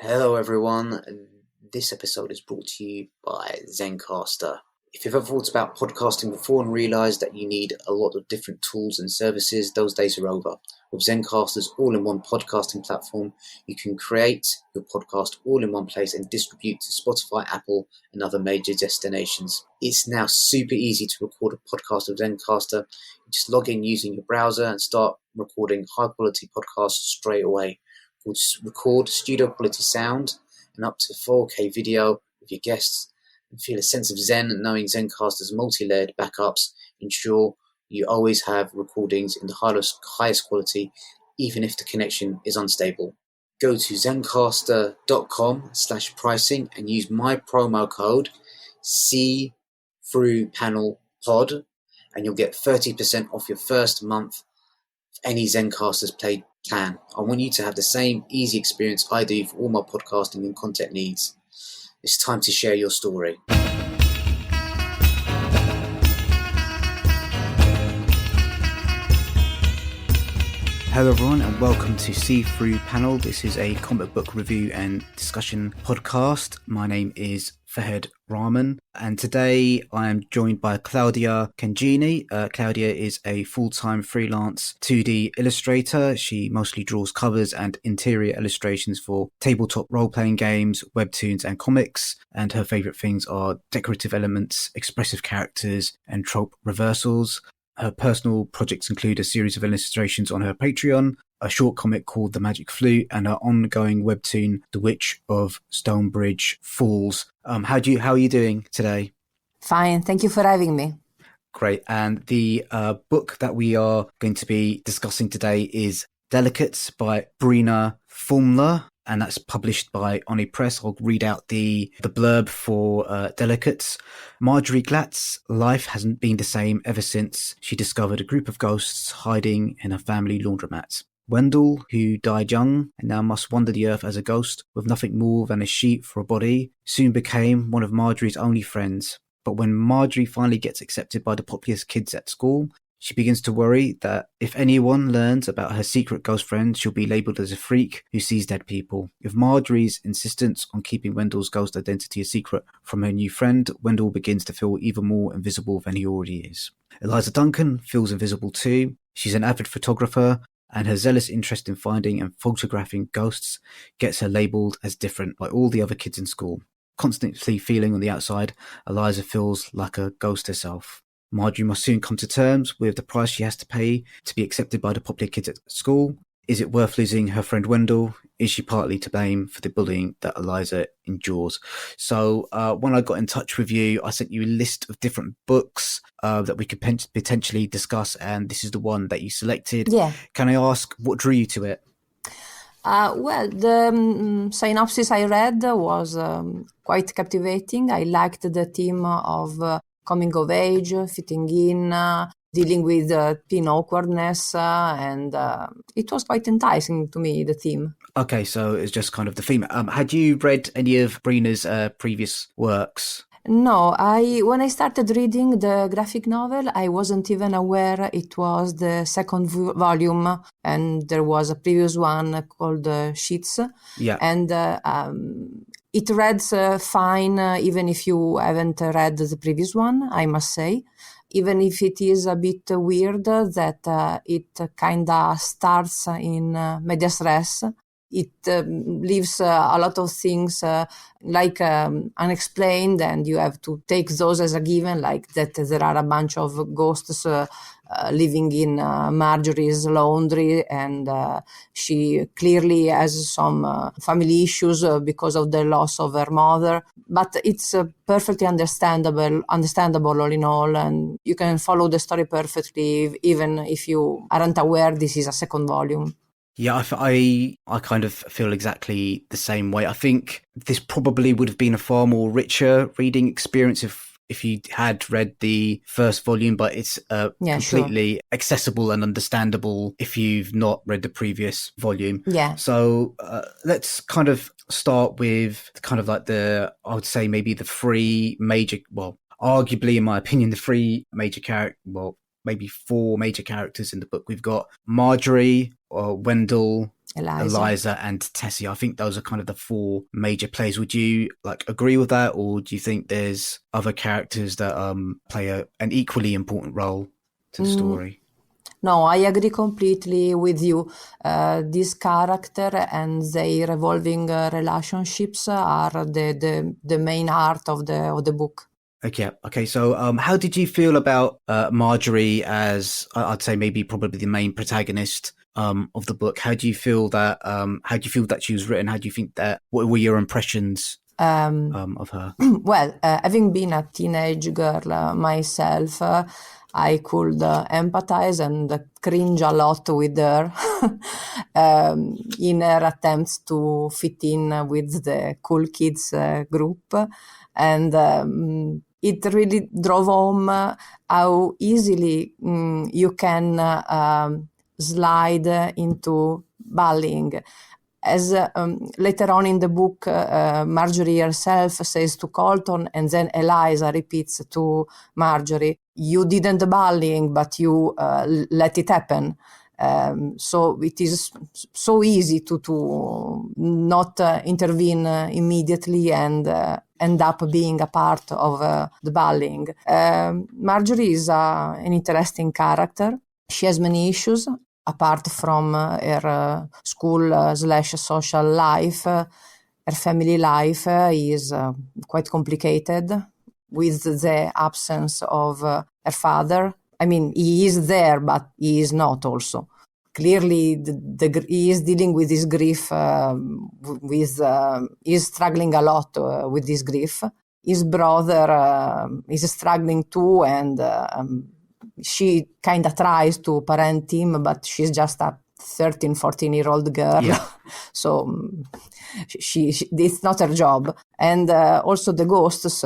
Hello everyone, this episode is brought to you by Zencaster. If you've ever thought about podcasting before and realised that you need a lot of different tools and services, those days are over. With Zencaster's all-in-one podcasting platform, you can create your podcast all in one place and distribute to Spotify, Apple and other major destinations. It's now super easy to record a podcast with Zencaster. You just log in using your browser and start recording high-quality podcasts straight away. We'll record studio quality sound and up to 4K video with your guests and feel a sense of zen knowing Zencaster's multi-layered backups ensure you always have recordings in the highest quality even if the connection is unstable. Go to zencastr.com/pricing and use my promo code SeeThroughPanelPod and you'll get 30% off your first month of any Zencaster's Play plan. I want you to have the same easy experience I do for all my podcasting and content needs. It's time to share your story. Hello everyone and welcome to See Through Panel. This is a comic book review and discussion podcast. My name is Fahed Rahman and today I am joined by Claudia Cangini. Claudia is a full-time freelance 2D illustrator. She mostly draws covers and interior illustrations for tabletop role-playing games, webtoons and comics, and her favourite things are decorative elements, expressive characters and trope reversals. Her personal projects include a series of illustrations on her Patreon, a short comic called The Magic Flute, and her ongoing webtoon, The Witch of Stonebridge Falls. How are you doing today? Fine, thank you for having me. Great. And the book that we are going to be discussing today is Delicates by Brenna Thummler, and that's published by Oni Press. I'll read out the blurb for Delicates. Marjorie Glatt's life hasn't been the same ever since she discovered a group of ghosts hiding in her family laundromat. Wendell, who died young and now must wander the earth as a ghost with nothing more than a sheet for a body, soon became one of Marjorie's only friends. But when Marjorie finally gets accepted by the popular kids at school, she begins to worry that if anyone learns about her secret ghost friend, she'll be labelled as a freak who sees dead people. With Marjorie's insistence on keeping Wendell's ghost identity a secret from her new friend, Wendell begins to feel even more invisible than he already is. Eliza Duncan feels invisible too. She's an avid photographer, and her zealous interest in finding and photographing ghosts gets her labelled as different by all the other kids in school. Constantly feeling on the outside, Eliza feels like a ghost herself. Marjorie must soon come to terms with the price she has to pay to be accepted by the popular kids at school. Is it worth losing her friend Wendell? Is she partly to blame for the bullying that Eliza endures? So when I got in touch with you, I sent you a list of different books that we could potentially discuss, and this is the one that you selected. Yeah. Can I ask what drew you to it? The synopsis I read was quite captivating. I liked the theme of coming of age, fitting in, dealing with teen awkwardness, and it was quite enticing to me, the theme. Okay, so it's just kind of the theme. Had you read any of Brenna's previous works? No, when I started reading the graphic novel, I wasn't even aware it was the second volume, and there was a previous one called Sheets. Yeah. And it reads fine, even if you haven't read the previous one, I must say. Even if it is a bit weird that it kinda starts in medias res. It leaves a lot of things unexplained, and you have to take those as a given, like that there are a bunch of ghosts living in Marjorie's laundry, and she clearly has some family issues because of the loss of her mother. But it's perfectly understandable all in all, and you can follow the story perfectly, even if you aren't aware this is a second volume. Yeah, I kind of feel exactly the same way. I think this probably would have been a far more richer reading experience if you had read the first volume, but it's completely accessible and understandable if you've not read the previous volume. Yeah. So let's kind of start with kind of like I would say maybe the three major, well, arguably in my opinion, the three major maybe four major characters in the book. We've got Marjorie, Wendell, Eliza and Tessie. I think those are kind of the four major players. Would you agree with that, or do you think there's other characters that play an equally important role to the story? No, I agree completely with you. This character and their evolving relationships are the main heart of the book. Okay. So, how did you feel about Marjorie as I'd say maybe probably the main protagonist of the book? How do you feel that? How do you feel that she was written? How do you think that? What were your impressions of her? Well, having been a teenage girl myself, I could empathize and cringe a lot with her in her attempts to fit in with the cool kids group. And it really drove home how easily you can slide into bullying. As later on in the book, Marjorie herself says to Colton, and then Eliza repeats to Marjorie, "You didn't bullying, but you let it happen." So it is so easy to not intervene immediately and end up being a part of the bullying. Marjorie is an interesting character. She has many issues. Apart from her school/social life, her family life is quite complicated with the absence of her father. I mean, he is there, but he is not also. Clearly, he is dealing with his grief, he is struggling a lot with this grief. His brother is struggling too, and she kind of tries to parent him, but she's just a 13, 14-year-old girl. Yeah. So it's not her job. And also the ghosts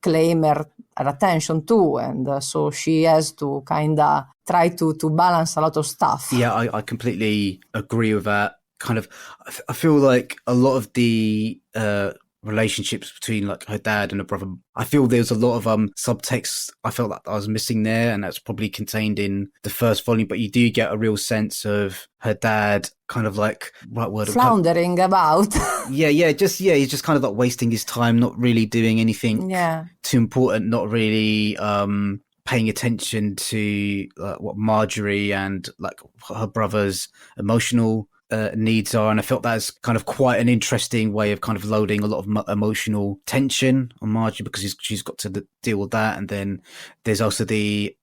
claim her attention too. And so she has to kind of try to balance a lot of stuff. Yeah, I completely agree with that. Kind of, I feel like a lot of the relationships between her dad and her brother, I feel there's a lot of subtext I felt that I was missing there, and that's probably contained in the first volume, but you do get a real sense of her dad kind of floundering about. he's just kind of wasting his time, not really doing anything too important, not really paying attention to what Marjorie and her brother's emotional needs are. And I felt that's kind of quite an interesting way of kind of loading a lot of emotional tension on Marjorie, because she's got to deal with that. And then there's also the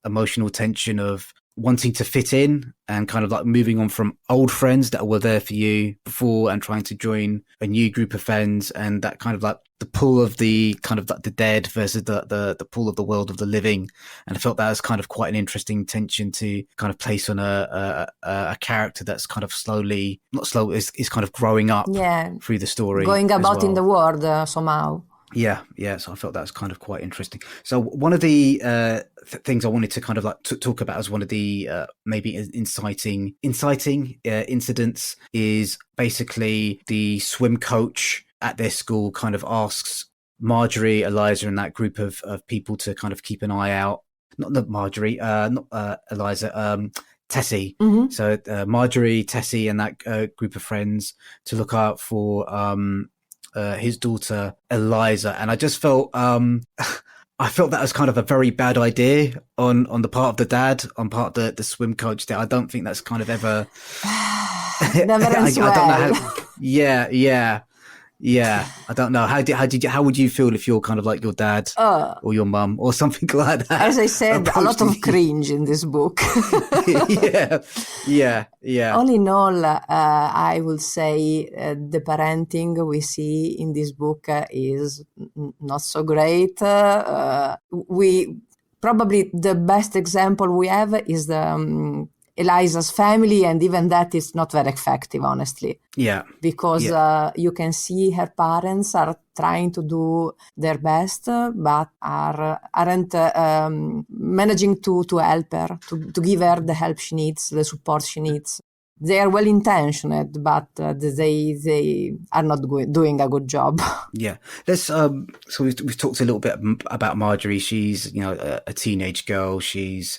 emotional tension of wanting to fit in and kind of moving on from old friends that were there for you before and trying to join a new group of friends, and that kind of the pull of the kind of the dead versus the pull of the world of the living. And I felt that was kind of quite an interesting tension to kind of place on a character that's kind of is kind of growing up through the story, going about in the world somehow. Yeah. So I felt that was kind of quite interesting. So one of the things I wanted to kind of talk about as one of the maybe inciting incidents is basically the swim coach at their school kind of asks Marjorie, Eliza, and that group of people to kind of keep an eye out. Not Marjorie, not Eliza, Tessie. Mm-hmm. So Marjorie, Tessie, and that group of friends to look out for his daughter Eliza. And I just felt I felt that was kind of a very bad idea on the part of the dad, on part of the swim coach there. I don't think that's kind of ever never ends well. I don't know how, yeah. I don't know. How would you feel if you're kind of your dad or your mum or something like that? As I said, a lot of cringe in this book. Yeah. All in all, I will say the parenting we see in this book is not so great. We probably the best example we have is the Eliza's family, and even that is not very effective, honestly. Yeah. Because you can see her parents are trying to do their best, but aren't managing to help her, to give her the help she needs, the support she needs. They are well intentioned, but they are not doing a good job. Yeah. Let's so we've talked a little bit about Marjorie. She's a teenage girl. She's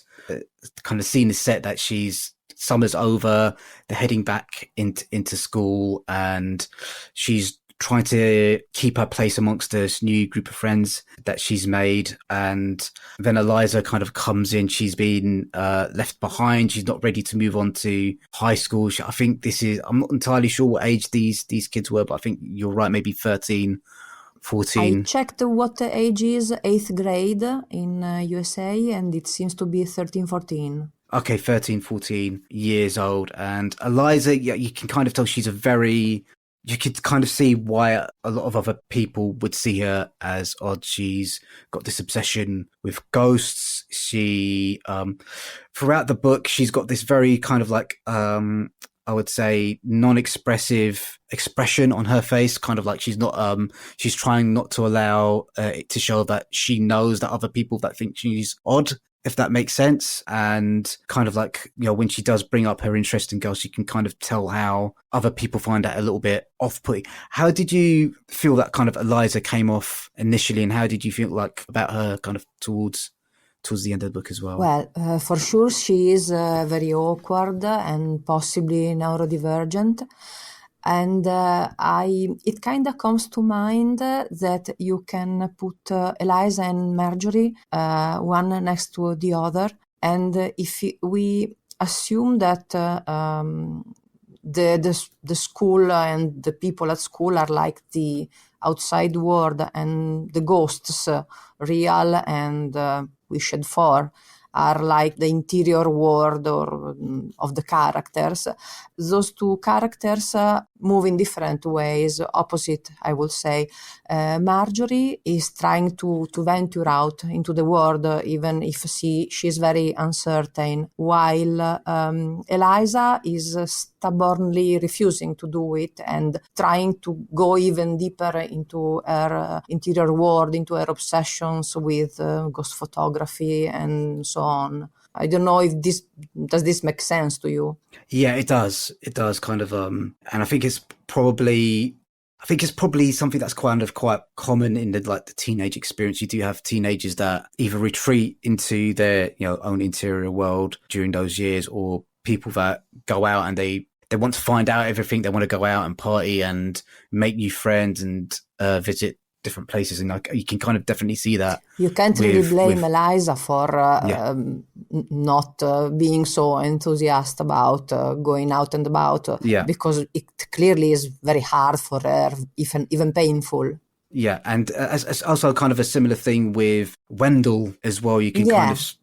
kind of seen the set that she's summer's over, they're heading back into school, and she's trying to keep her place amongst this new group of friends that she's made. And then Eliza kind of comes in. She's been left behind. She's not ready to move on to high school. I think I'm not entirely sure what age these kids were, but I think you're right, maybe 13, 14. I checked what the age is, 8th grade in USA, and it seems to be 13, 14. Okay, 13, 14 years old. And Eliza, yeah, you can kind of tell she's you could kind of see why a lot of other people would see her as odd. She's got this obsession with ghosts. She, throughout the book, she's got this very kind of like, I would say, non-expressive expression on her face, kind of like she's trying not to allow it to show that she knows that other people that think she's odd, if that makes sense. And kind of like, when she does bring up her interest in girls, you can kind of tell how other people find that a little bit off-putting. How did you feel that kind of Eliza came off initially, and how did you feel like about her kind of towards the end of the book as well? Well, for sure she is very awkward and possibly neurodivergent. And it kind of comes to mind that you can put Eliza and Marjorie one next to the other. And if we assume that the school and the people at school are like the outside world, and the ghosts, real and wished for, are like the interior world of the characters. Those two characters move in different ways, opposite, I would say. Marjorie is trying to venture out into the world, even if she's very uncertain, while Eliza is stubbornly refusing to do it and trying to go even deeper into her interior world, into her obsessions with ghost photography and so on. I don't know if does this make sense to you? Yeah, it does. It does kind of, and I think it's probably something that's quite common in the teenage experience. You do have teenagers that either retreat into their own interior world during those years, or people that go out and they want to find out everything. They want to go out and party and make new friends and visit different places, and you can kind of definitely see that. You can't really blame Eliza for not being so enthusiastic about going out and about, because it clearly is very hard for her, even painful. Yeah, and as also kind of a similar thing with Wendell as well. You can kind of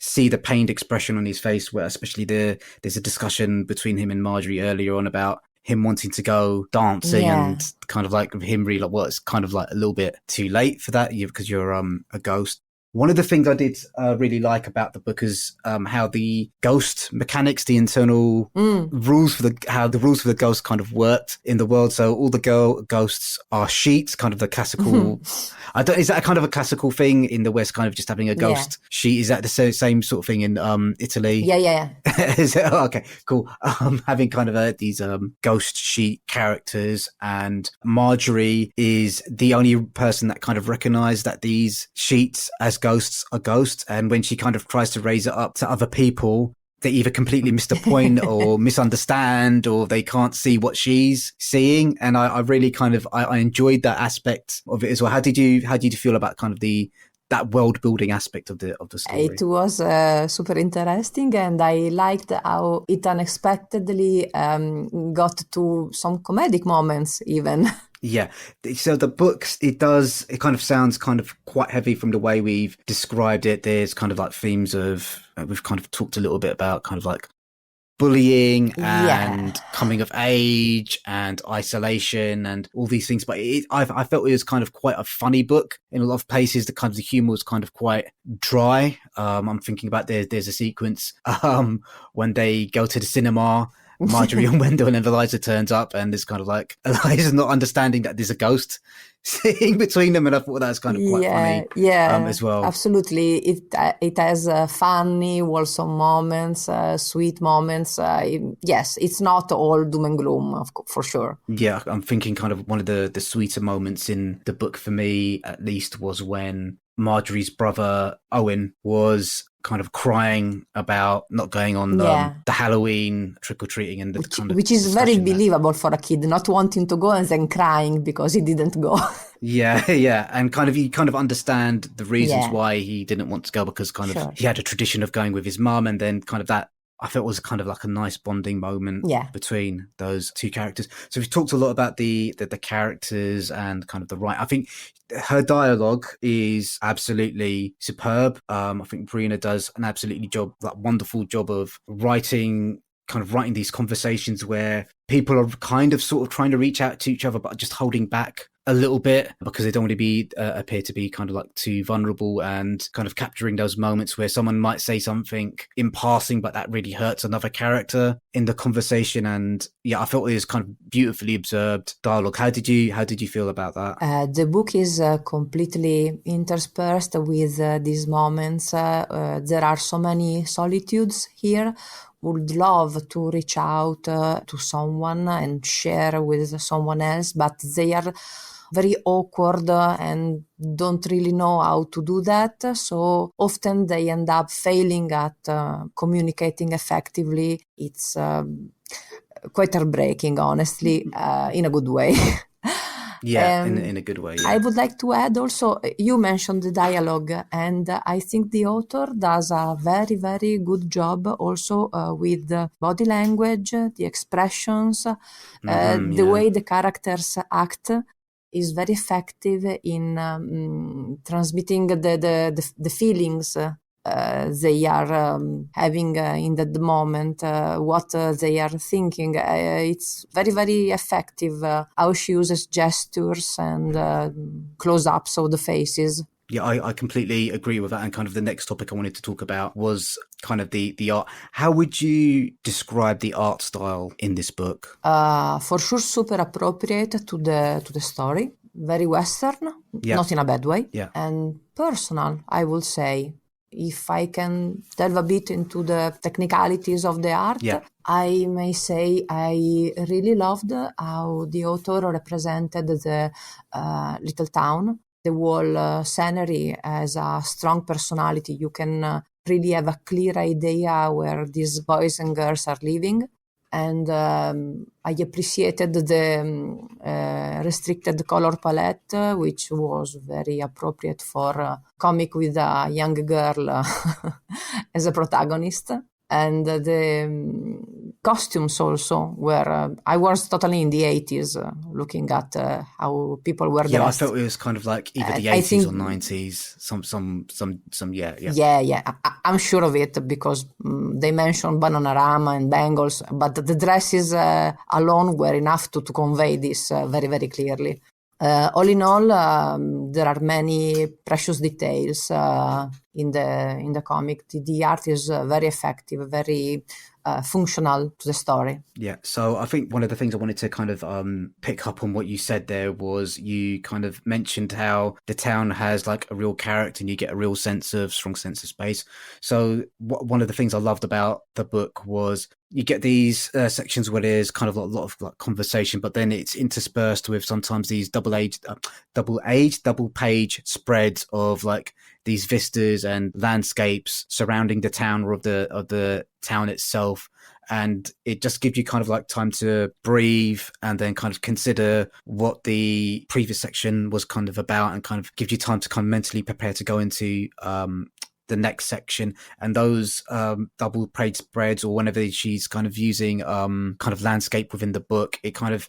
see the pained expression on his face, where especially there's a discussion between him and Marjorie earlier on about him wanting to go dancing, and kind of like him really like, well, it's kind of like a little bit too late for that because you're a ghost. One of the things I did really like about the book is how the ghost mechanics, the internal rules for the ghosts kind of worked in the world. So all the ghosts are sheets, kind of the classical. Is that a kind of a classical thing in the West? Kind of just having a ghost sheet. Is that the same sort of thing in Italy? Yeah. Is it? Oh, okay, cool. Having kind of these ghost sheet characters, and Marjorie is the only person that kind of recognised that these sheets as ghosts are ghosts, and when she kind of tries to raise it up to other people, they either completely miss the point or misunderstand, or they can't see what she's seeing. And I really kind of I enjoyed that aspect of it as well. How did you feel about kind of that world building aspect of the story? It was super interesting, and I liked how it unexpectedly got to some comedic moments even. Yeah. So the books, it kind of sounds kind of quite heavy from the way we've described it. There's kind of like themes of, we've kind of talked a little bit about kind of like bullying and coming of age and isolation and all these things. But I felt it was kind of quite a funny book in a lot of places. The kind of the humor was kind of quite dry. I'm thinking about there's a sequence when they go to the cinema, Marjorie and Wendell, and then Eliza turns up, and it's kind of like Eliza's not understanding that there's a ghost sitting between them, and I thought that was kind of quite funny as well. Absolutely. It has funny, wholesome moments, sweet moments. Yes, it's not all doom and gloom, for sure. Yeah, I'm thinking kind of one of the sweeter moments in the book for me, at least, was when Marjorie's brother Owen was kind of crying about not going on the Halloween trick-or-treating, and which is very believable for a kid, not wanting to go and then crying because he didn't go. Yeah, and you kind of understand the reasons why he didn't want to go, because he had a tradition of going with his mum, and then that I felt was kind of like a nice bonding moment between those two characters. So we've talked a lot about the characters and kind of the I think her dialogue is absolutely superb. I think Brenna does an absolutely wonderful job of writing these conversations where people are kind of sort of trying to reach out to each other, but just holding back a little bit because they don't want to be appear to be kind of like too vulnerable, and kind of capturing those moments where someone might say something in passing, but that really hurts another character in the conversation. And I felt it was kind of beautifully observed dialogue. How did you feel about that? The book is completely interspersed with these moments. There are so many solitudes here. Would love to reach out to someone and share with someone else, but they are very awkward and don't really know how to do that. So often they end up failing at communicating effectively. It's quite heartbreaking, honestly, in a good way. Yeah, in a good way. Yeah. I would like to add also, you mentioned the dialogue, and I think the author does a very, very good job also with the body language, the expressions, the way the characters act is very effective in transmitting the feelings they are having in that moment, what they are thinking. It's very, very effective how she uses gestures and close-ups of the faces. Yeah, I completely agree with that. And kind of the next topic I wanted to talk about was kind of the art. How would you describe the art style in this book? For sure, super appropriate to the story. Very Western, not in a bad way. Yeah. And personal, I would say. If I can delve a bit into the technicalities of the art, I may say I really loved how the author represented the little town. The whole scenery has a strong personality. You can really have a clear idea where these boys and girls are living. And I appreciated the restricted color palette, which was very appropriate for a comic with a young girl as a protagonist. And the costumes also were, I was totally in the 80s looking at how people were dressed. Yeah, I felt it was kind of like either the 80s or 90s, some Yeah, I'm sure of it because they mentioned Bananarama and Bangles, but the dresses alone were enough to convey this very, very clearly. All in all, there are many precious details in the comic. The art is very effective, very functional to the story. Yeah, so I think one of the things I wanted to kind of pick up on what you said there was you kind of mentioned how the town has like a real character and you get a real strong sense of space. So one of the things I loved about the book was you get these sections where there's kind of a lot of like conversation, but then it's interspersed with sometimes these double page spreads of like these vistas and landscapes surrounding the town or of the town itself. And it just gives you kind of like time to breathe and then kind of consider what the previous section was kind of about, and kind of gives you time to kind of mentally prepare to go into the next section. And those double page spreads, or whenever she's kind of using kind of landscape within the book, it kind of,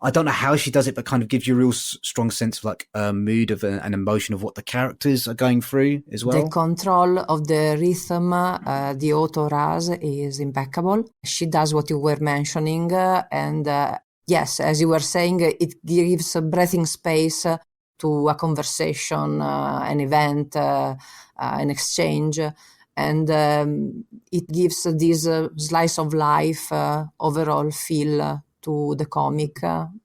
I don't know how she does it, but kind of gives you a real strong sense of like a mood of an emotion of what the characters are going through as well. The control of the rhythm the author has is impeccable. She does what you were mentioning, and yes, as you were saying, it gives a breathing space to a conversation, an event, an exchange, and it gives this slice of life overall feel to the comic.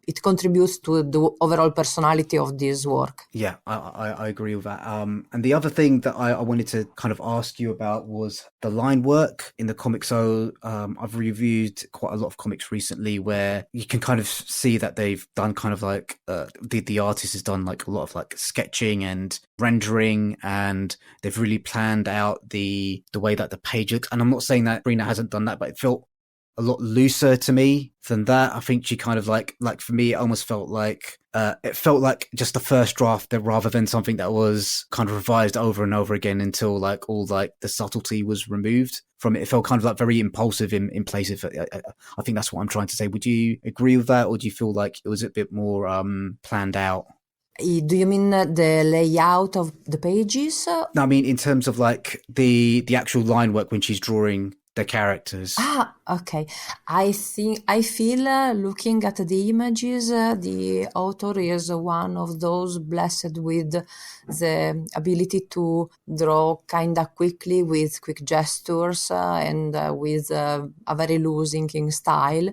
It contributes to the overall personality of this work. Yeah, I agree with that. And the other thing that I wanted to kind of ask you about was the line work in the comic. So I've reviewed quite a lot of comics recently where you can kind of see that they've done kind of like the artist has done like a lot of like sketching and rendering, and they've really planned out the way that the page looks. And I'm not saying that Brenna hasn't done that, but it felt a lot looser to me than that. I think she kind of like for me, it almost felt like it felt like just the first draft, that rather than something that was kind of revised over and over again until like all like the subtlety was removed from it. It felt kind of like very impulsive in places. I think that's what I'm trying to say. Would you agree with that, or do you feel like it was a bit more planned out? Do you mean the layout of the pages? No, I mean in terms of like the actual line work when she's drawing the characters. Okay. I feel looking at the images, the author is one of those blessed with the ability to draw kind of quickly with quick gestures and with a very loose inking style.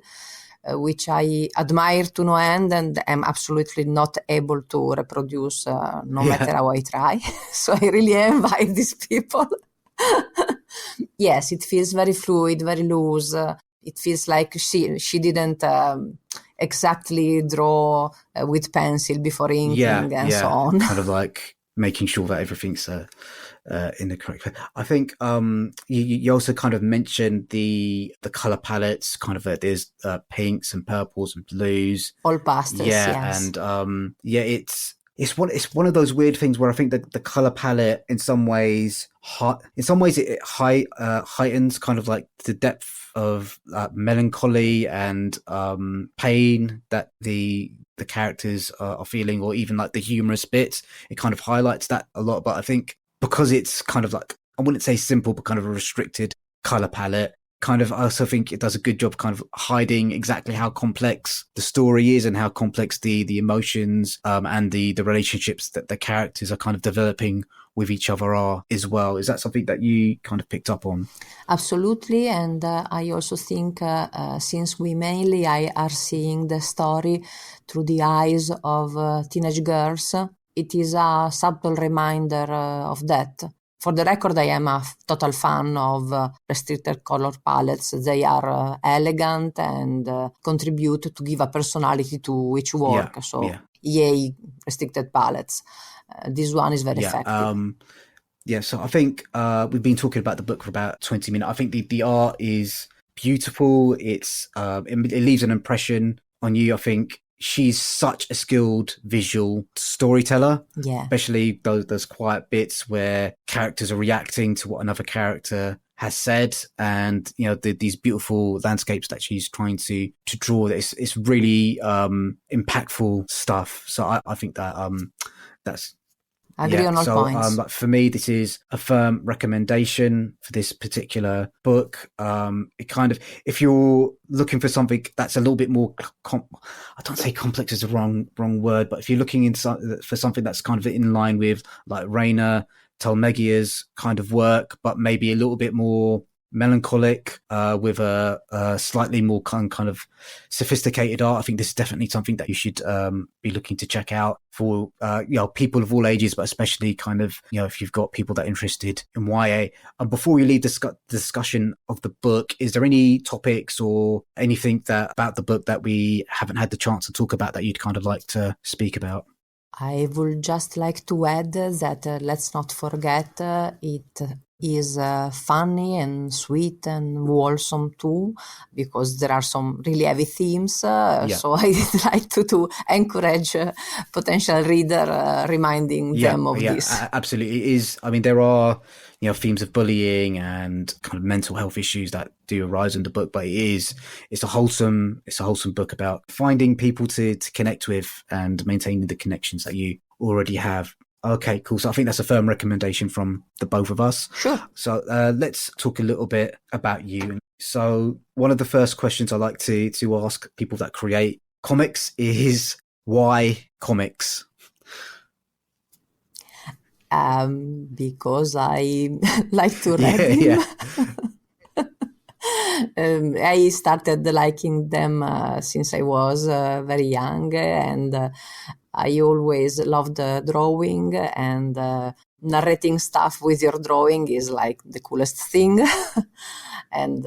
Which I admire to no end and am absolutely not able to reproduce no matter how I try. So I really envy these people. Yes, it feels very fluid, very loose. It feels like she didn't exactly draw with pencil before inking and so on. Kind of like making sure that everything's in the correct place. I think you also kind of mentioned the color palettes, kind of there's pinks and purples and blues, all pastels. Yes. And it's one of those weird things where I think that the color palette in some ways it heightens kind of like the depth of melancholy and pain that the characters are feeling, or even like the humorous bits. It kind of highlights that a lot. But I think because it's kind of like, I wouldn't say simple, but kind of a restricted color palette, kind of, I also think it does a good job kind of hiding exactly how complex the story is and how complex the emotions and the relationships that the characters are kind of developing with each other are as well. Is that something that you kind of picked up on? Absolutely. And I also think since we mainly are seeing the story through the eyes of teenage girls, it is a subtle reminder of that. For the record, I am a total fan of restricted color palettes. They are elegant and contribute to give a personality to each work. Yay, restricted palettes. This one is very effective. So I think we've been talking about the book for about 20 minutes. I think the art is beautiful. It leaves an impression on you. I think she's such a skilled visual storyteller. Yeah. Especially those quiet bits where characters are reacting to what another character has said, and these beautiful landscapes that she's trying to draw. It's really impactful stuff. So I think that that's. I agree on all points. Like for me, this is a firm recommendation for this particular book. It kind of, if you're looking for something that's a little bit more, I don't say complex is the wrong word, but if you're looking for something that's kind of in line with like Raina Telmegia's kind of work, but maybe a little bit more melancholic with a slightly more kind of sophisticated art, I think this is definitely something that you should be looking to check out for people of all ages, but especially kind of if you've got people that are interested in YA. And before we leave the discussion of the book, is there any topics or anything about the book that we haven't had the chance to talk about that you'd kind of like to speak about? I would just like to add that let's not forget it is funny and sweet and wholesome too, because there are some really heavy themes. So I'd like to encourage potential reader, reminding them of this. Absolutely. It is. I mean, there are themes of bullying and kind of mental health issues that do arise in the book, but it's a wholesome book about finding people to connect with and maintaining the connections that you already have. Okay, cool. So I think that's a firm recommendation from the both of us. Sure. So let's talk a little bit about you. So one of the first questions I like to ask people that create comics is, why comics? Because I like to read them. I started liking them since I was very young, and I always loved drawing, and narrating stuff with your drawing is like the coolest thing. And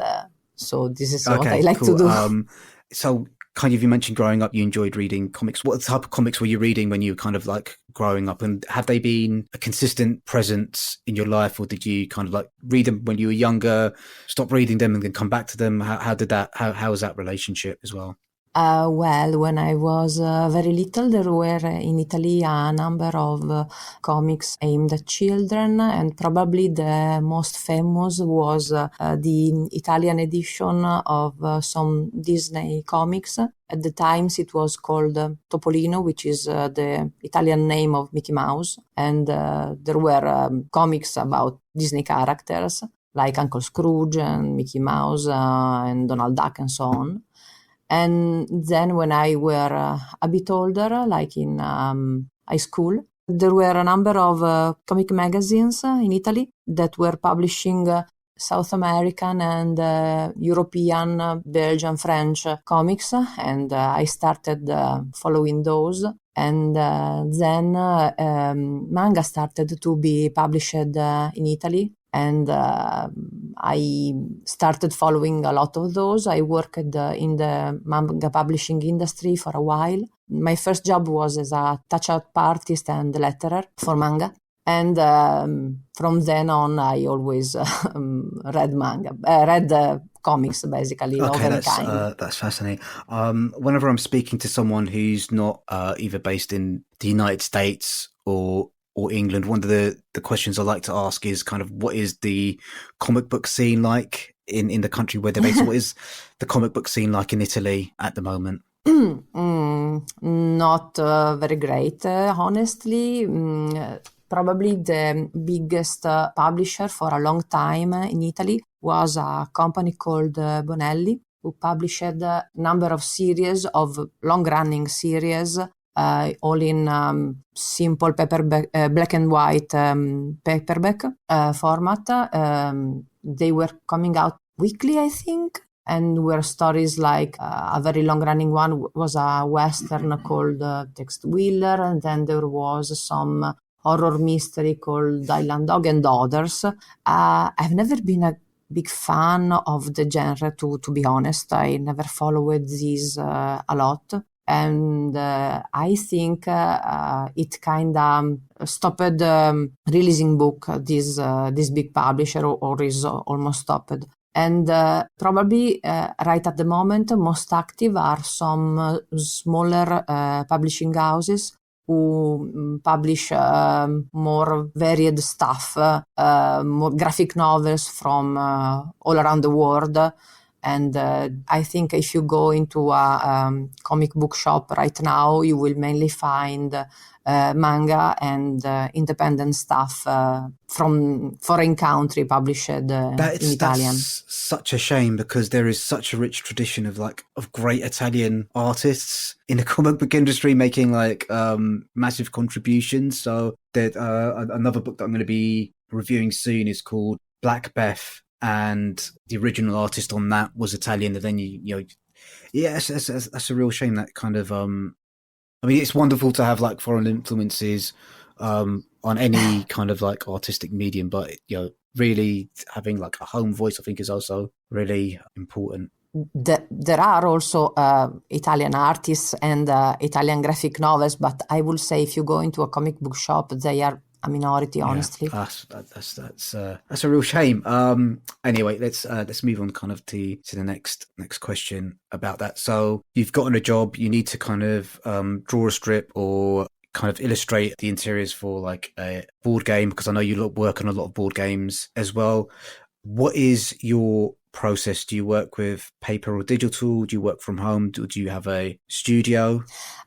so this is what I Okay, like to cool. do. So kind of you mentioned growing up, you enjoyed reading comics. What type of comics were you reading when you were kind of like growing up? And have they been a consistent presence in your life, or did you kind of like read them when you were younger, stop reading them and then come back to them? How was that relationship as well? Well, when I was very little, there were in Italy a number of comics aimed at children, and probably the most famous was the Italian edition of some Disney comics. At the times, it was called Topolino, which is the Italian name of Mickey Mouse, and there were comics about Disney characters like Uncle Scrooge and Mickey Mouse and Donald Duck and so on. And then when I were a bit older, like in high school, there were a number of comic magazines in Italy that were publishing South American and European, Belgian, French comics, and I started following those. And then manga started to be published in Italy, and I started following a lot of those. I worked in the manga publishing industry for a while. My first job was as a touch-up artist and letterer for manga. And from then on, I always read comics, basically, of Okay, any kind. that's fascinating. Whenever I'm speaking to someone who's not either based in the United States or England, one of the questions I like to ask is kind of what is the comic book scene like in the country where they're based? What is the comic book scene like in Italy at the moment? Not very great, honestly. Probably the biggest publisher for a long time in Italy was a company called Bonelli, who published a number of series of long-running series, all in simple paperback, black and white paperback format. They were coming out weekly, I think, and were stories like a very long-running one was a western called Text Wheeler, and then there was some horror mystery called Island Dog and others. I've never been a big fan of the genre, to be honest. I never followed these a lot. And I think it kind of stopped releasing book, this big publisher, or is almost stopped. And probably right at the moment, most active are some smaller publishing houses who publish more varied stuff, more graphic novels from all around the world. And I think if you go into a comic book shop right now, you will mainly find manga and independent stuff from foreign country published in Italian. That's such a shame, because there is such a rich tradition of great Italian artists in the comic book industry making massive contributions. So that another book that I'm going to be reviewing soon is called Black Beth, and the original artist on that was Italian. And then that's a real shame. That kind of I mean, it's wonderful to have foreign influences on any kind of artistic medium, but really having a home voice, I think, is also really important. There are also Italian artists and Italian graphic novels, but I will say if you go into a comic book shop, they are a minority, honestly. Yeah, that's a real shame. Anyway, let's move on kind of to the next question about that. So you've gotten a job, you need to kind of draw a strip or kind of illustrate the interiors for a board game, because I know you work on a lot of board games as well. What is your process? Do you work with paper or digital? Do you work from home? Do you have a studio?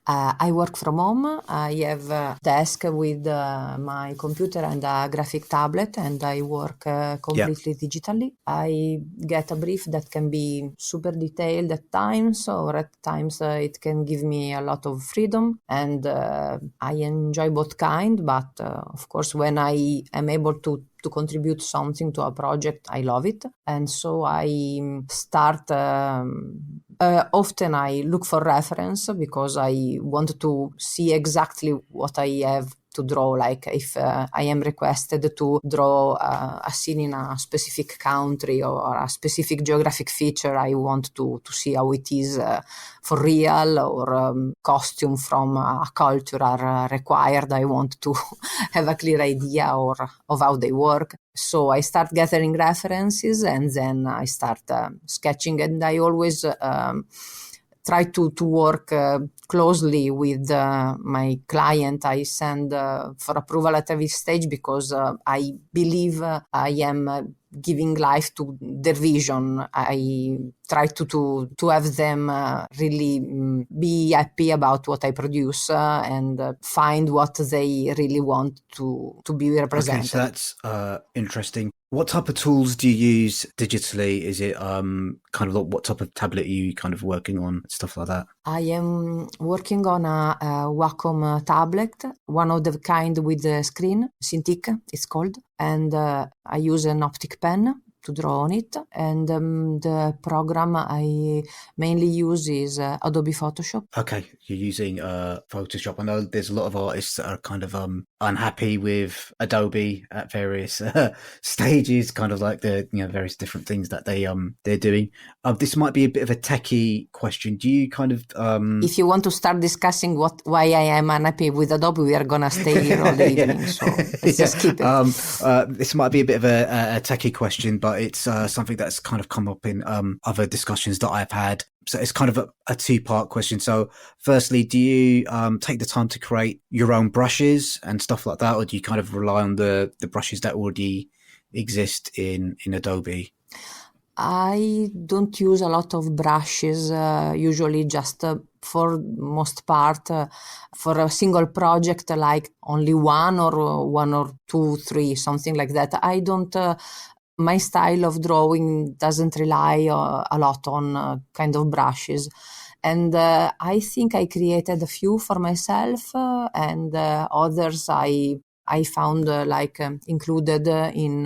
I work from home. I have a desk with my computer and a graphic tablet, and I work completely digitally. I get a brief that can be super detailed at times, or at times it can give me a lot of freedom, and I enjoy both kind. But of course, when I am able to to contribute something to a project, I love it. And so I start, often I look for reference because I want to see exactly what I have to draw. Like if I am requested to draw a scene in a specific country or a specific geographic feature, I want to see how it is for real, or costume from a culture are required. I want to have a clear idea of how they work. So I start gathering references, and then I start sketching, and I always try to work closely with my client. I send for approval at every stage because I believe I am giving life to their vision. I try to have them really be happy about what I produce and find what they really want to be represented. Okay, so that's interesting. What type of tools do you use digitally? Is it kind of like what type of tablet are you kind of working on, stuff like that? I am working on a Wacom tablet, one of the kind with the screen, Cintiq it's called, and I use an optic pen to draw on it, and the program I mainly use is Adobe Photoshop. Okay, you're using Photoshop. I know there's a lot of artists that are kind of unhappy with Adobe at various stages, kind of like the various different things that they're doing. This might be a bit of a techie question. Do you kind of if you want to start discussing why I am unhappy with Adobe, we are gonna stay here all the evening. So let's just keep it. This might be a bit of a techie question, but it's something that's kind of come up in other discussions that I've had. So it's kind of a two-part question. So firstly, do you take the time to create your own brushes and stuff like that, or do you kind of rely on the brushes that already exist in Adobe? I don't use a lot of brushes, usually just for most part for a single project, like only one or two, three, something like that. I don't my style of drawing doesn't rely a lot on kind of brushes. And I think I created a few for myself, and others I found included in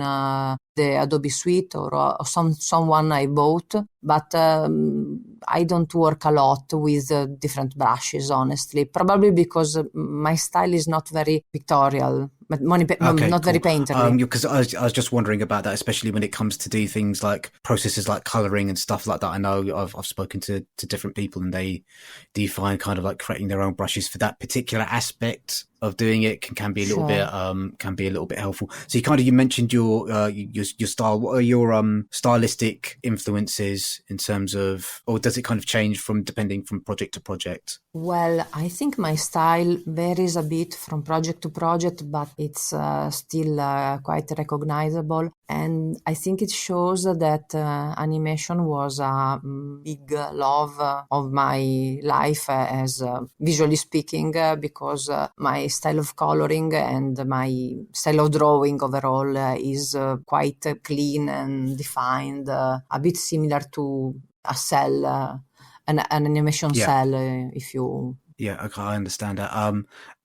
the Adobe Suite or someone I bought. But I don't work a lot with different brushes, honestly. Probably because my style is not very pictorial, but not very painterly. Because I was just wondering about that, especially when it comes to do things like processes like coloring and stuff like that. I know I've spoken to different people, and they do find kind of like creating their own brushes for that particular aspect of doing it can be a little bit helpful. So you mentioned your style. What are your stylistic influences in terms of, or does it kind of change depending from project to project? Well, I think my style varies a bit from project to project, but it's still quite recognizable. And I think it shows that animation was a big love of my life, as visually speaking, because my style of coloring and my style of drawing overall is quite clean and defined, a bit similar to a cell, an animation cell, if you... Yeah, okay, I understand that.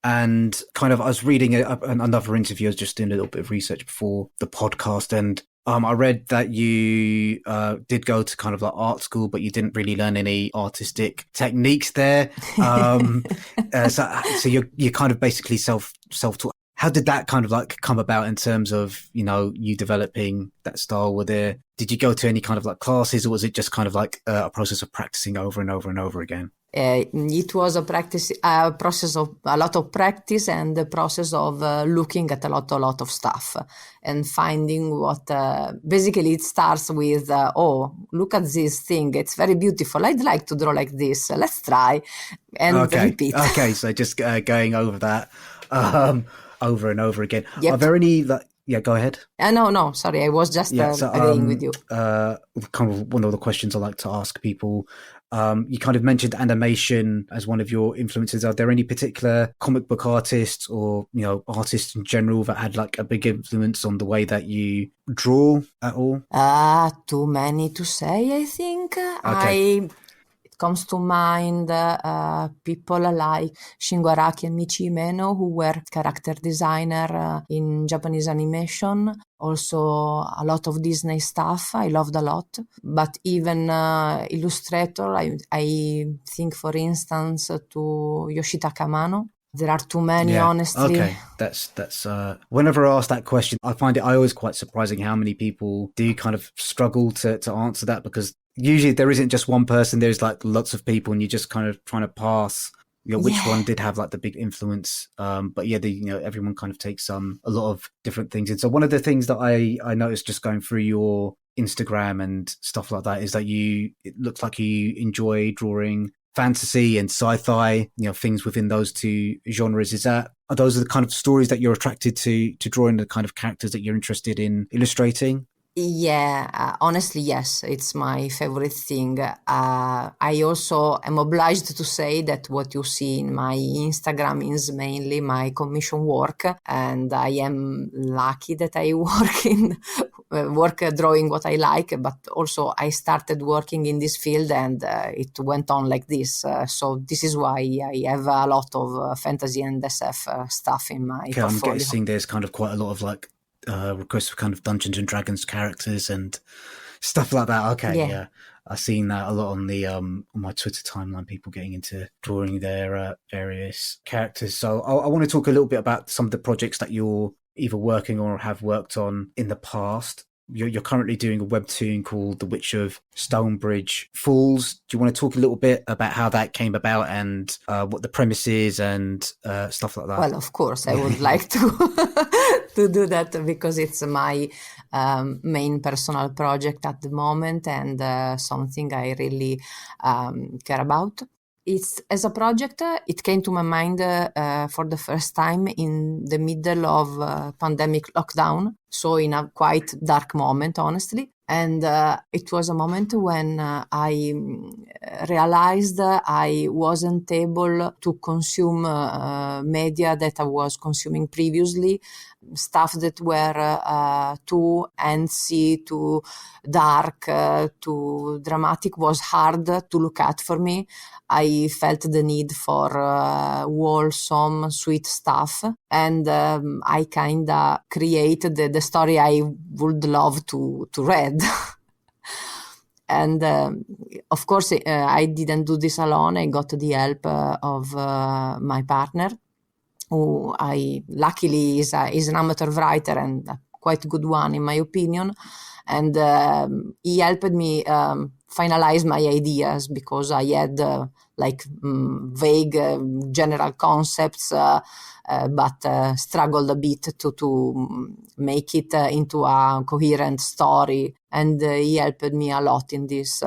And kind of, I was reading another interview. I was just doing a little bit of research before the podcast, and I read that you did go to kind of like art school, but you didn't really learn any artistic techniques there. So you're kind of basically self-taught. How did that kind of like come about in terms of, you developing that style? Did you go to any kind of like classes, or was it just kind of like a process of practicing over and over and over again? It was a process of a lot of practice, and the process of looking at a lot of stuff and finding what basically it starts with look at this thing, it's very beautiful, I'd like to draw like this, let's try, and repeat. Okay, so just going over that over and over again. Yep. Are there any go ahead. No, sorry, I was just agreeing with you. Kind of one of the questions I like to ask people. You kind of mentioned animation as one of your influences. Are there any particular comic book artists or, artists in general that had like a big influence on the way that you draw at all? Too many to say, I think. Okay. comes to mind people like Shingo Araki and Michi Uemeno, who were character designer in Japanese animation. Also a lot of Disney stuff I loved a lot, but even illustrator, I think, for instance, to Yoshitaka Amano. There are too many, honestly. Okay, that's whenever I ask that question, I find it always quite surprising how many people do kind of struggle to answer that, because usually there isn't just one person, there's like lots of people, and you're just kind of trying to pass, you know, which one did have like the big influence. But yeah, everyone kind of takes a lot of different things. And so one of the things that I noticed just going through your Instagram and stuff like that is that it looks like you enjoy drawing fantasy and sci-fi, things within those two genres. Are those the kind of stories that you're attracted to drawing, the kind of characters that you're interested in illustrating? Yeah, honestly, yes, it's my favorite thing. I also am obliged to say that what you see in my Instagram is mainly my commission work, and I am lucky that I work drawing what I like, but also I started working in this field and it went on like this. So this is why I have a lot of fantasy and SF stuff in my portfolio. I'm guessing there's kind of quite a lot of like requests for kind of Dungeons and Dragons characters and stuff like that. Okay, yeah. I've seen that a lot on the on my Twitter timeline, people getting into drawing their various characters. So I want to talk a little bit about some of the projects that you're either working or have worked on in the past. You're currently doing a webtoon called The Witch of Stonebridge Falls. Do you want to talk a little bit about how that came about and what the premise is and stuff like that? Well, of course, I would like to to do that because it's my main personal project at the moment and something I really care about. As a project, it came to my mind for the first time in the middle of pandemic lockdown, so in a quite dark moment, honestly. And it was a moment when I realized I wasn't able to consume media that I was consuming previously, stuff that were too antsy, too dark, too dramatic was hard to look at for me. I felt the need for wholesome, sweet stuff, and I kind of created the story I would love to read. And of course, I didn't do this alone. I got the help of my partner, who luckily is an amateur writer and a quite good one in my opinion. And he helped me finalize my ideas because I had vague general concepts, but struggled a bit to make it into a coherent story. And he helped me a lot in this.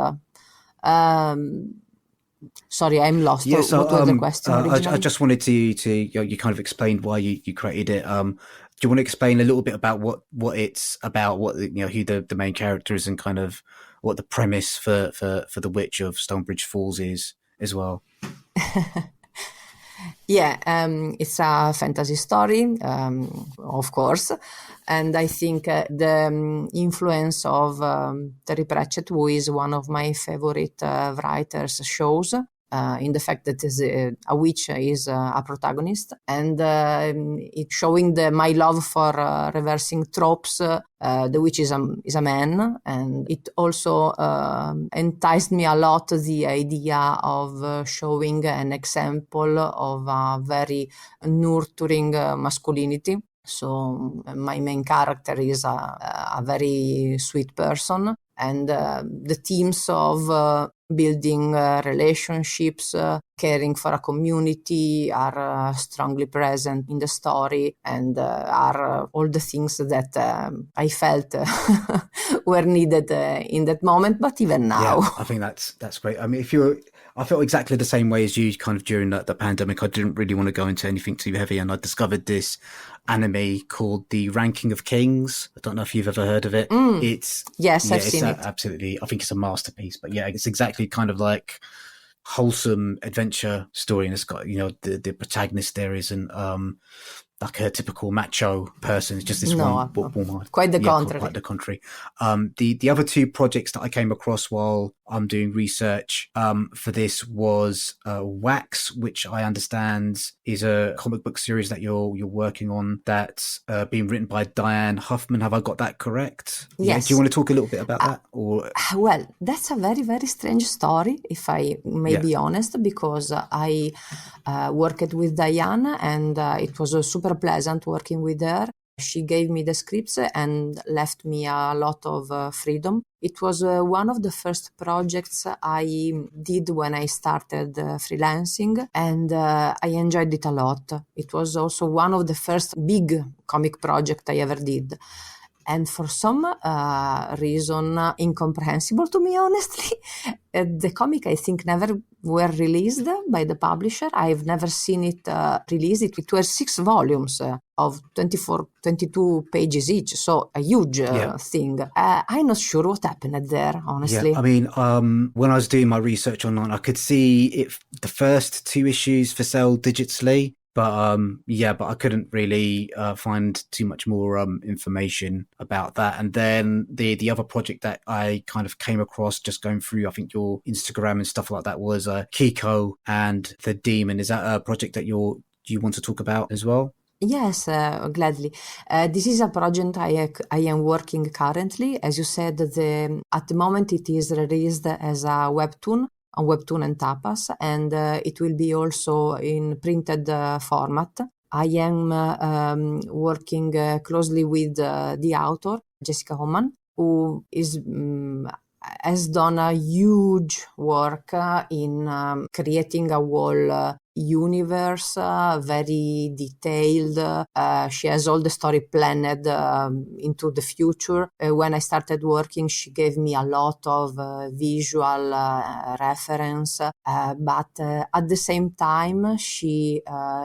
Sorry, I'm lost. Yeah, so, what was the question originally? I just wanted to you kind of explained why you created it. Do you want to explain a little bit about what it's about, what who the main character is, and kind of what the premise for the Witch of Stonebridge Falls is as well? Yeah, it's a fantasy story, of course, and I think the influence of Terry Pratchett, who is one of my favorite writers, shows in the fact that a witch is a protagonist, and it's showing my love for reversing tropes. The witch is a man, and it also enticed me a lot, the idea of showing an example of a very nurturing masculinity. So my main character is a very sweet person, and the themes of building relationships, caring for a community are strongly present in the story, and are all the things that I felt were needed in that moment, but even now. Yeah, I think that's great. I mean, I felt exactly the same way as you kind of during the pandemic. I didn't really want to go into anything too heavy, and I discovered this anime called The Ranking of Kings. I don't know if you've ever heard of it. I've seen it. Absolutely. I think it's a masterpiece, but yeah, it's exactly kind of like wholesome adventure story, and it's got the protagonist there isn't like a typical macho person. It's just this warm-hearted. Quite the contrary. Quite the contrary. The other two projects that I came across while I'm doing research for this was Wax, which I understand is a comic book series that you're working on that's being written by Diane Huffman. Have I got that correct? Yes. Yeah. Do you want to talk a little bit about that? Or well, that's a very, very strange story, if I may be honest, because I worked with Diane, and it was super pleasant working with her. She gave me the scripts and left me a lot of freedom. It was one of the first projects I did when I started freelancing, and I enjoyed it a lot. It was also one of the first big comic projects I ever did. And for some reason incomprehensible to me, honestly, the comic, I think, never were released by the publisher. I've never seen it released. It were 6 volumes of 22 pages each, so a huge thing. I'm not sure what happened there, honestly. Yeah, I mean, when I was doing my research online, I could see the first 2 issues for sale digitally. But I couldn't really find too much more information about that. And then the other project that I kind of came across just going through, I think, your Instagram and stuff like that was Kiko and the Demon. Is that a project that you want to talk about as well? Yes, gladly. This is a project I am working currently. As you said, at the moment it is released as a webtoon on Webtoon and Tapas, and it will be also in printed format. I am working closely with the author, Jessica Homan, who has done a huge work in creating a whole universe, very detailed. She has all the story planned into the future. When I started working, she gave me a lot of visual reference, but at the same time, she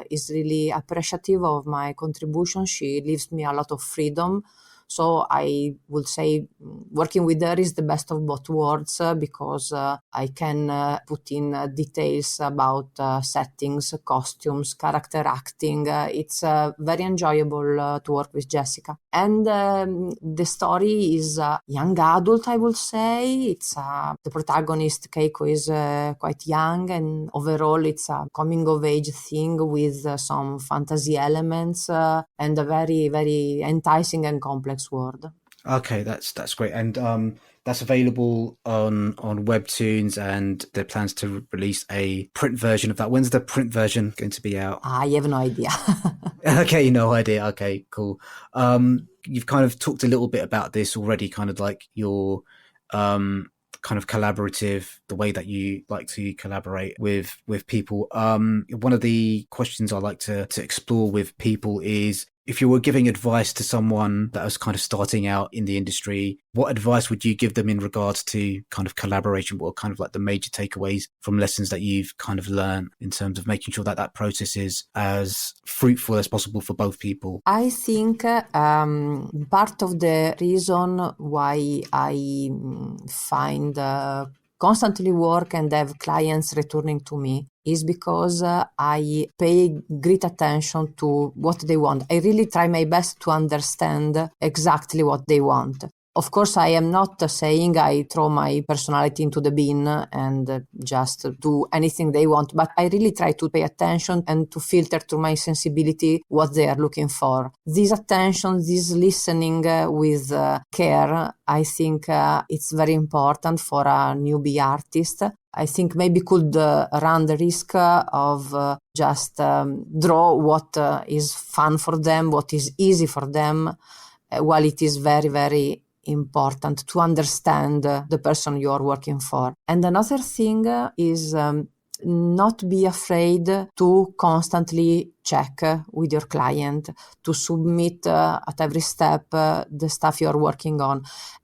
is really appreciative of my contribution. She leaves me a lot of freedom. So I would say working with her is the best of both worlds because I can put in details about settings, costumes, character acting. It's very enjoyable to work with Jessica. And the story is young adult, I would say. It's the protagonist, Keiko, is quite young, and overall it's a coming of age thing with some fantasy elements and a very, very enticing and complex world. Okay, that's great, and that's available on Webtoons, and there are plans to release a print version of that. When's the print version going to be out? I have no idea. Okay, no idea. Okay, cool. You've kind of talked a little bit about this already, kind of like your kind of collaborative, the way that you like to collaborate with people. One of the questions I like to explore with people is, if you were giving advice to someone that was kind of starting out in the industry, what advice would you give them in regards to kind of collaboration? What are kind of like the major takeaways from lessons that you've kind of learned in terms of making sure that process is as fruitful as possible for both people? I think part of the reason why I find constantly work and have clients returning to me is because I pay great attention to what they want. I really try my best to understand exactly what they want. Of course, I am not saying I throw my personality into the bin and just do anything they want, but I really try to pay attention and to filter through my sensibility what they are looking for. This attention, this listening with care, I think it's very important for a newbie artist. I think maybe could run the risk of just draw what is fun for them, what is easy for them, while it is very, very important to understand the person you are working for. And another thing is not be afraid to constantly check with your client, to submit at every step the stuff you are working on.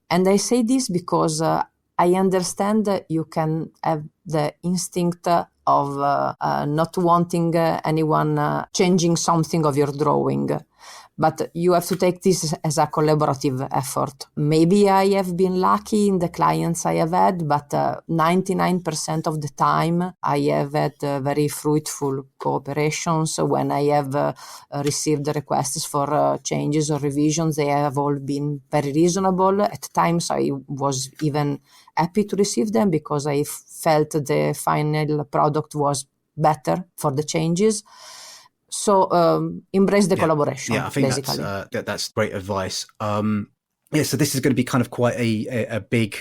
And I say this because I understand that you can have the instinct of not wanting anyone changing something of your drawing. But you have to take this as a collaborative effort. Maybe I have been lucky in the clients I have had, but 99% of the time I have had very fruitful cooperations. When I have received requests for changes or revisions, they have all been very reasonable. At times I was even happy to receive them because I felt the final product was better for the changes. So embrace the collaboration. Yeah, I think basically. that's great advice. So this is going to be kind of quite a big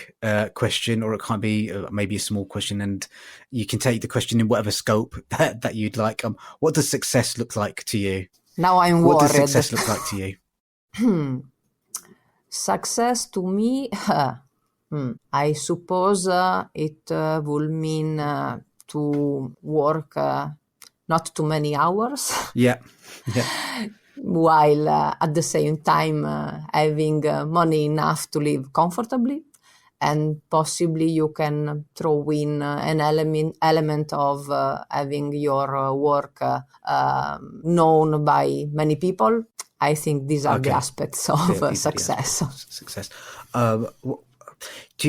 question, or it can't be maybe a small question, and you can take the question in whatever scope that you'd like. What does success look like to you? Now I'm worried. What does success look like to you? Success to me, I suppose it will mean to work not too many hours. Yeah. While at the same time having money enough to live comfortably, and possibly you can throw in an element of having your work known by many people. I think these are the aspects of success. Success. Do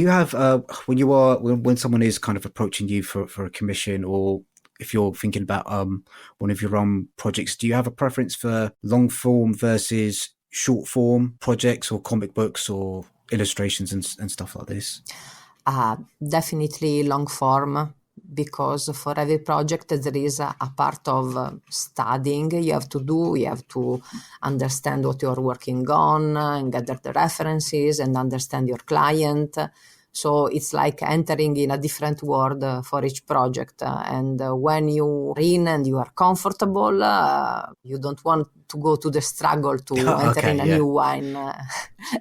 you have when someone is kind of approaching you for a commission, or if you're thinking about one of your own projects, do you have a preference for long form versus short form projects, or comic books, or illustrations and stuff like this? Definitely long form, because for every project there is a part of studying you have to understand what you're working on and gather the references and understand your client. So it's like entering in a different world for each project. And when you're in and you are comfortable, you don't want to go to the struggle to enter in a new one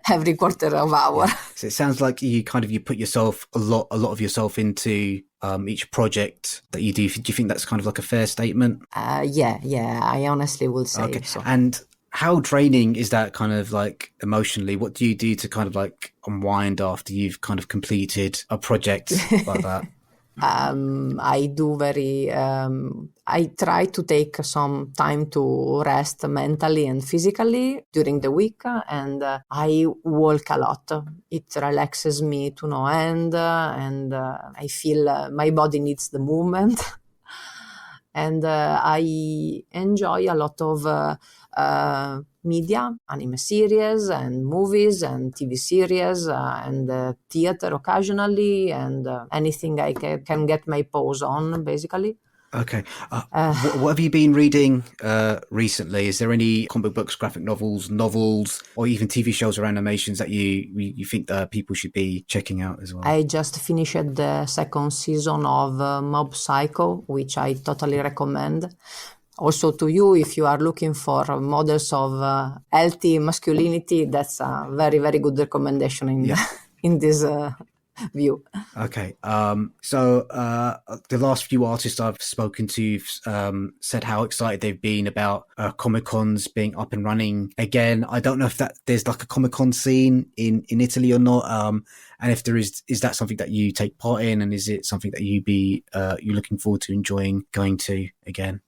every quarter of hour. Yeah. So it sounds like you put yourself a lot of yourself into each project that you do. Do you think that's kind of like a fair statement? Yeah, I honestly will say so. And how draining is that kind of like emotionally? What do you do to kind of like unwind after you've kind of completed a project like that? I try to take some time to rest mentally and physically during the week, and I walk a lot. It relaxes me to no end, and I feel my body needs the movement. And I enjoy a lot of media, anime series and movies and TV series and theater occasionally, and anything I can get my paws on, basically. Okay. What have you been reading recently? Is there any comic books, graphic novels, or even TV shows or animations that you think that people should be checking out as well? I just finished the second season of Mob Psycho, which I totally recommend. Also to you, if you are looking for models of healthy masculinity, that's a very, very good recommendation in this view. Okay. So the last few artists I've spoken to said how excited they've been about Comic-Cons being up and running again. I don't know if there's like a Comic-Con scene in Italy or not. And if there is that something that you take part in, and is it something that you're looking forward to enjoying going to again?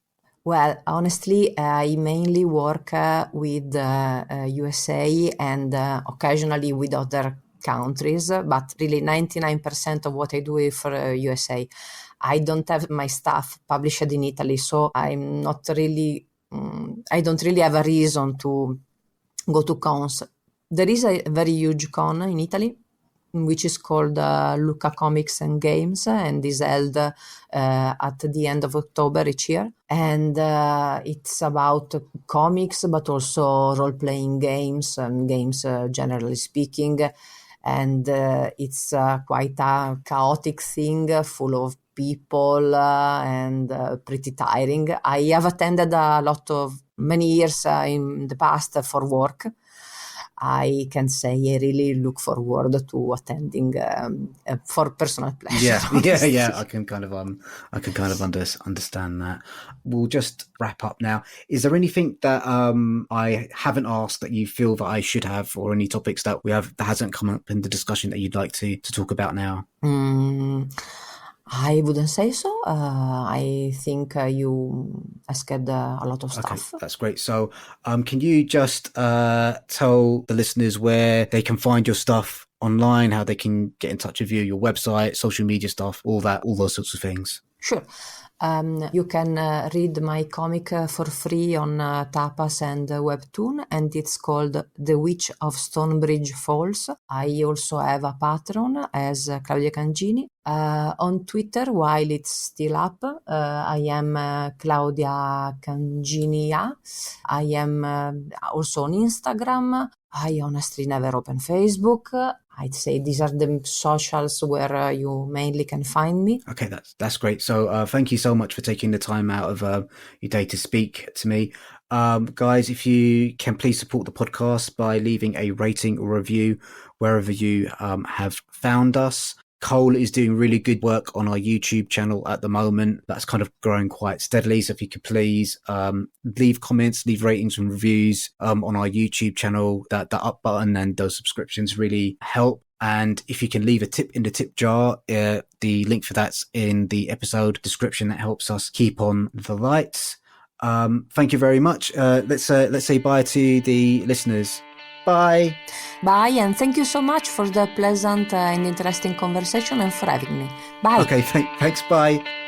Well, honestly, I mainly work with USA and occasionally with other countries, but really 99% of what I do is for USA. I don't have my stuff published in Italy, so I'm not really, I don't really have a reason to go to cons. There is a very huge con in Italy, which is called Lucca Comics and Games, and is held at the end of October each year. And it's about comics, but also role-playing games and games generally speaking. And it's quite a chaotic thing, full of people and pretty tiring. I have attended many years in the past for work. I can say I really look forward to attending for personal pleasure. Yeah. I can kind of understand that. We'll just wrap up now. Is there anything that I haven't asked that you feel that I should have, or any topics that we have that hasn't come up in the discussion that you'd like to talk about now? I wouldn't say so. I think you asked a lot of stuff. Okay, that's great. So, can you just tell the listeners where they can find your stuff online, how they can get in touch with you, your website, social media stuff, all those sorts of things? Sure. You can read my comic for free on Tapas and Webtoon, and it's called The Witch of Stonebridge Falls. I also have a Patreon as Claudia Cangini. On Twitter, while it's still up, I am Claudia Canginia. I am also on Instagram. I honestly never open Facebook. I'd say these are the socials where you mainly can find me. Okay, that's great. So thank you so much for taking the time out of your day to speak to me. Guys, if you can please support the podcast by leaving a rating or review wherever you have found us. Cole is doing really good work on our YouTube channel at the moment. That's kind of growing quite steadily. So if you could please leave comments, leave ratings and reviews on our YouTube channel, that up button and those subscriptions really help. And if you can leave a tip in the tip jar, the link for that's in the episode description. That helps us keep on the lights. Thank you very much. Let's say bye to the listeners. Bye. Bye, and thank you so much for the pleasant and interesting conversation and for having me. Bye. Okay, thanks. Bye.